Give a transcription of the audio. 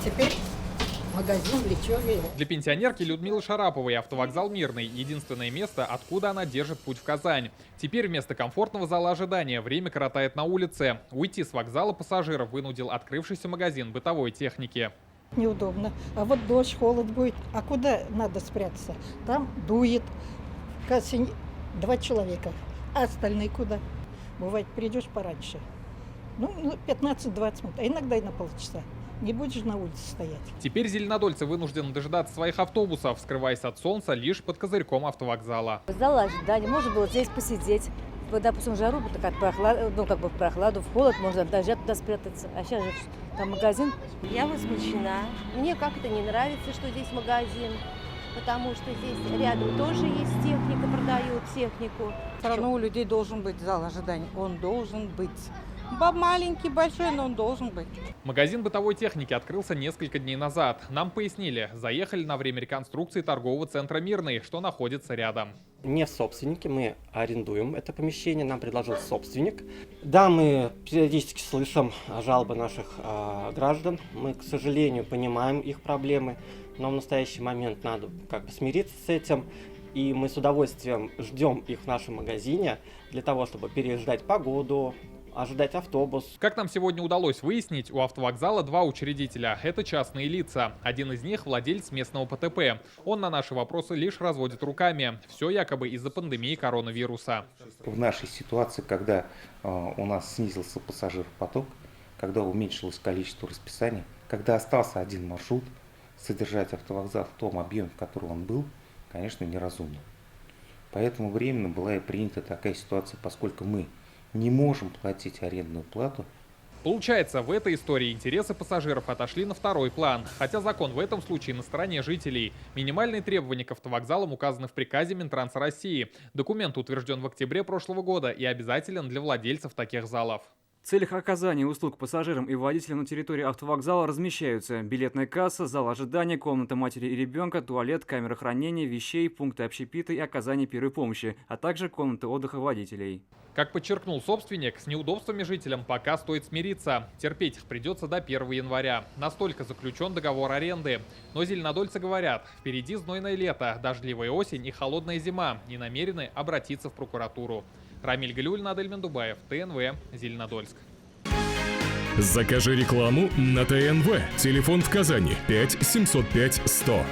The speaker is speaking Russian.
теперь магазин Лечёвый. Для пенсионерки Людмилы Шараповой автовокзал «Мирный» — единственное место, откуда она держит путь в Казань. Теперь вместо комфортного зала ожидания время коротает на улице. Уйти с вокзала пассажиров вынудил открывшийся магазин бытовой техники. Неудобно. А вот дождь, холод будет. А куда надо спрятаться? Там дует. В кассе 2 человека. А остальные куда? Бывает, придешь пораньше. 15-20 минут, а иногда и на полчаса. Не будешь на улице стоять. Теперь зеленодольцы вынуждены дожидаться своих автобусов, скрываясь от солнца лишь под козырьком автовокзала. Зала ожидания, можно было здесь посидеть. Вот, допустим, в жару, так прохладу, в прохладу, в холод, можно от дождя туда спрятаться. А сейчас же там магазин. Я возмущена. Мне как-то не нравится, что здесь магазин, потому что здесь рядом тоже есть техника, продают технику. Все равно у людей должен быть зал ожидания. Он должен быть. Маленький, большой, но он должен быть. Магазин бытовой техники открылся несколько дней назад. Нам пояснили, заехали на время реконструкции торгового центра «Мирный», что находится рядом. Не собственники, мы арендуем это помещение, нам предложил собственник. Да, мы периодически слышим жалобы наших граждан, мы, к сожалению, понимаем их проблемы, но в настоящий момент надо смириться с этим. И мы с удовольствием ждем их в нашем магазине для того, чтобы переждать погоду, ожидать автобус. Как нам сегодня удалось выяснить, у автовокзала 2 учредителя. Это частные лица. Один из них — владелец местного ПТП. Он на наши вопросы лишь разводит руками. Все якобы из-за пандемии коронавируса. В нашей ситуации, когда у нас снизился пассажиропоток, когда уменьшилось количество расписаний, когда остался один маршрут, содержать автовокзал в том объеме, в котором он был, конечно, неразумно. Поэтому временно была и принята такая ситуация, поскольку мы не можем платить арендную плату. Получается, в этой истории интересы пассажиров отошли на второй план. Хотя закон в этом случае на стороне жителей. Минимальные требования к автовокзалам указаны в приказе Минтранса России. Документ утвержден в октябре прошлого года и обязателен для владельцев таких залов. В целях оказания услуг пассажирам и водителям на территории автовокзала размещаются билетная касса, зал ожидания, комната матери и ребенка, туалет, камера хранения вещей, пункты общепита и оказания первой помощи, а также комнаты отдыха водителей. Как подчеркнул собственник, с неудобствами жителям пока стоит смириться. Терпеть их придется до 1 января. Настолько заключен договор аренды. Но зеленодольцы говорят, впереди знойное лето, дождливая осень и холодная зима, и намерены обратиться в прокуратуру. Рамиль Галиуллин, Адель Мендубаев, ТНВ, Зеленодольск. Закажи рекламу на ТНВ. Телефон в Казани 5 705 100.